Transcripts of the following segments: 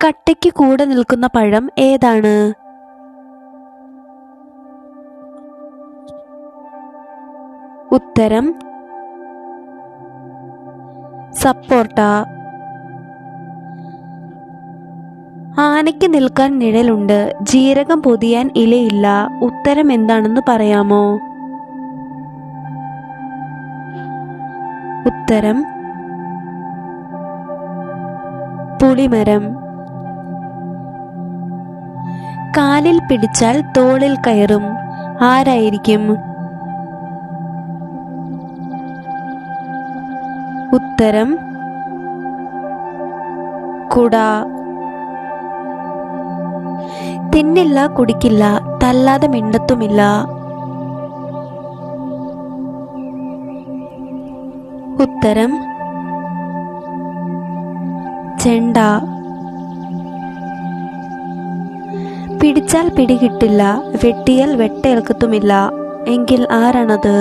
കട്ടയ്ക്ക് കൂടെ നിൽക്കുന്ന പഴം ഏതാണ്? ഉത്തരം സപ്പോർട്ട. ആനയ്ക്ക് നിൽക്കാൻ നിഴലുണ്ട്, ജീരകം പൊതിയാൻ ഇലയില്ല. ഉത്തരം എന്താണെന്ന് പറയാമോ? ഉത്തരം പുളിമരം. കാലിൽ പിടിച്ചാൽ തോളിൽ കയറും, ആരായിരിക്കും? ഉത്തരം കുട. തിന്നില്ല കുടിക്കില്ല, തല്ലാതെ മിണ്ടത്തുമില്ല. ഉത്തരം ചെണ്ട. പിടിച്ചാൽ പിടികിട്ടില്ല, വെട്ടിയാൽ വെട്ടേൽക്കത്തുമില്ല. എങ്കിൽ ആരാണത്?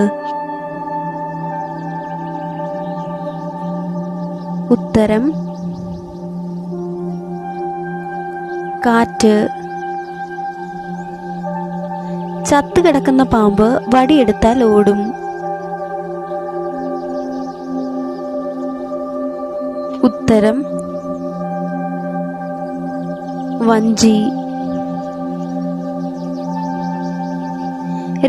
ഉത്തരം കാറ്റ്. ചത്തുകിടക്കുന്ന പാമ്പ് വടിയെടുത്താൽ ഓടും. ഉത്തരം വഞ്ചി.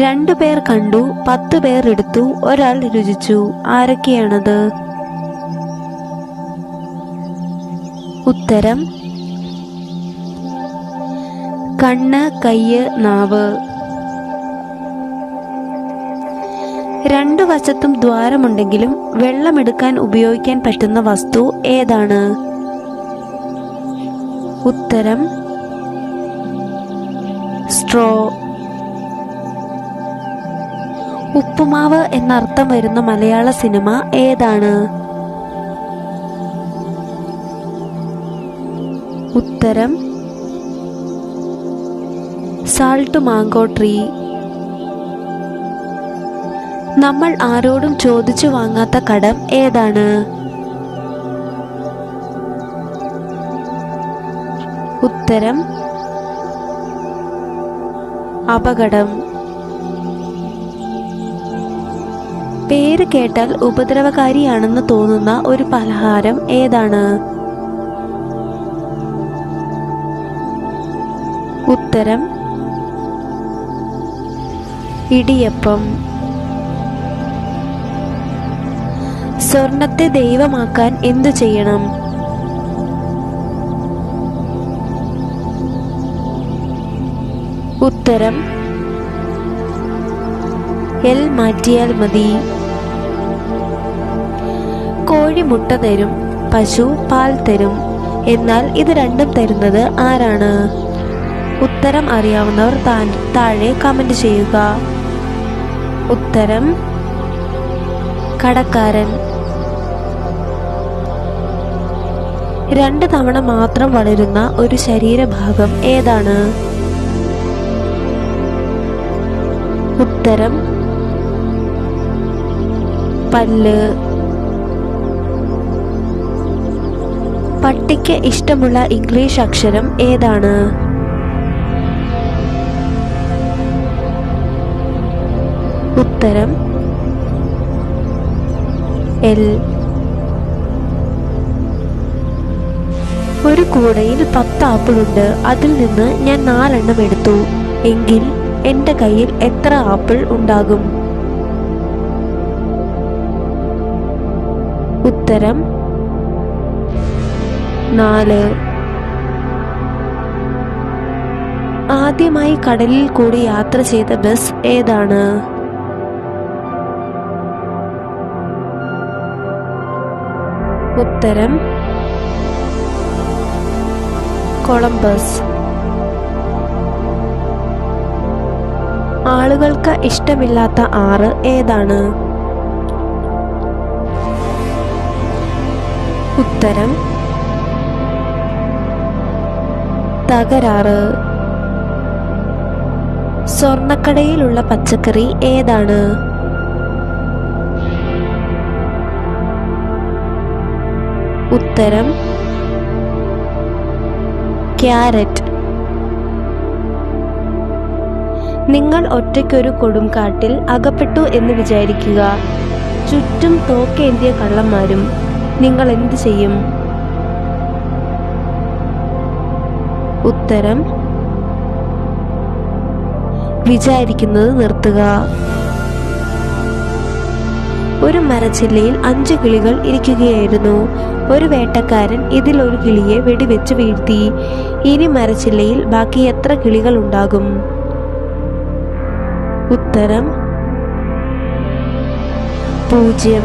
2 പേർ കണ്ടു, 10 പേർ എടുത്തു, ഒരാൾ രുചിച്ചു. ആരൊക്കെയാണത്? ഉത്തരം കണ്ണ്, കയ്യ്, നാവ്. 2 വശത്തും ദ്വാരമുണ്ടെങ്കിലും വെള്ളമെടുക്കാൻ ഉപയോഗിക്കാൻ പറ്റുന്ന വസ്തു ഏതാണ്? ഉത്തരം സ്ട്രോ. ഉപ്പുമാവ് എന്നർത്ഥം വരുന്ന മലയാള സിനിമ ഏതാണ്? ഉത്തരം സാൾട്ട് മാംഗോ ട്രീ. നമ്മൾ ആരോടും ചോദിച്ചു വാങ്ങാത്ത കടം ഏതാണ്? ഉത്തരം അപകടം. പേര് കേട്ടാൽ ഉപദ്രവകാരിയാണെന്ന് തോന്നുന്ന ഒരു പലഹാരം ഏതാണ്? ഉത്തരം ഇടിയപ്പം. സ്വർണത്തെ ദൈവമാക്കാൻ എന്തു ചെയ്യണം? ഉത്തരം എൽ മാറ്റിയാൽ മതി. കോഴി മുട്ട തരും, പശു പാൽ തരും. എന്നാൽ ഇത് രണ്ടും തരുന്നത് ആരാണ്? ഉത്തരം അറിയാവുന്നവർ താഴെ കമന്റ് ചെയ്യുക. ഉത്തരം കടക്കാരൻ. 2 തവണ മാത്രം വളരുന്ന ഒരു ശരീരഭാഗം ഏതാണ്? ഉത്തരം പല്ല്. പട്ടിക്ക് ഇഷ്ടമുള്ള ഇംഗ്ലീഷ് അക്ഷരം ഏതാണ്? ഉത്തരം എൽ. ഒരു കൂടയിൽ 10 ആപ്പിളുണ്ട്. അതിൽ നിന്ന് ഞാൻ 4 എണ്ണം എടുത്തു. എങ്കിൽ എന്റെ കയ്യിൽ എത്ര ആപ്പിൾ ഉണ്ടാകും? ഉത്തരം 4. ആദ്യമായി കടലിൽ കൂടി യാത്ര ചെയ്ത ബസ് ഏതാണ്? ഉത്തരം കൊളംബസ്. ആളുകൾക്ക് ഇഷ്ടമില്ലാത്ത 6 ഏതാണ്? ഉത്തരം തകരാറ്. സ്വർണ്ണക്കടയിലുള്ള പച്ചക്കറി ഏതാണ്? ഉത്തരം ക്യാരറ്റ്. നിങ്ങൾ ഒറ്റയ്ക്കൊരു കൊടുംകാട്ടിൽ അകപ്പെട്ടു എന്ന് വിചാരിക്കുക. ചുറ്റും തോക്കേന്തിയ കള്ളന്മാരും. നിങ്ങൾ എന്ത് ചെയ്യും? ഉത്തരം: വിചാരിക്കുന്നത് നിർത്തുക. ഒരു മരച്ചില്ലയിൽ 5 കിളികൾ ഇരിക്കുകയായിരുന്നു. ഒരു വേട്ടക്കാരൻ ഇതിലൊരു കിളിയെ വെടിവെച്ച് വീഴ്ത്തി. ഇനി മരച്ചില്ലയിൽ ബാക്കി എത്ര കിളികൾ ഉണ്ടാകും? ഉത്തരം: 0.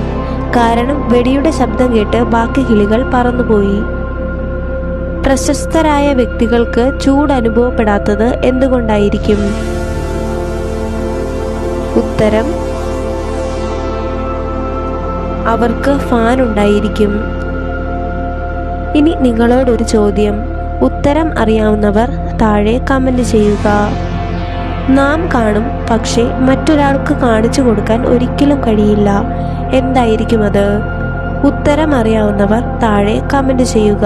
കാരണം വെടിയുടെ ശബ്ദം കേട്ട് ബാക്കി കിളികൾ പറന്നുപോയി. പ്രശസ്തരായ വ്യക്തികൾക്ക് ചൂട് അനുഭവപ്പെടാത്തത് എന്തുകൊണ്ടായിരിക്കും? ഉത്തരം: അവർക്ക് ഫാൻ ഉണ്ടായിരിക്കും. ഇനി നിങ്ങളോടൊരു ചോദ്യം. ഉത്തരം അറിയാവുന്നവർ താഴെ കമന്റ് ചെയ്യുക. നാം കാണും, പക്ഷേ മറ്റൊരാൾക്ക് കാണിച്ചു കൊടുക്കാൻ ഒരിക്കലും കഴിയില്ല. എന്തായിരിക്കും അത്? ഉത്തരം അറിയാവുന്നവർ താഴെ കമന്റ് ചെയ്യുക.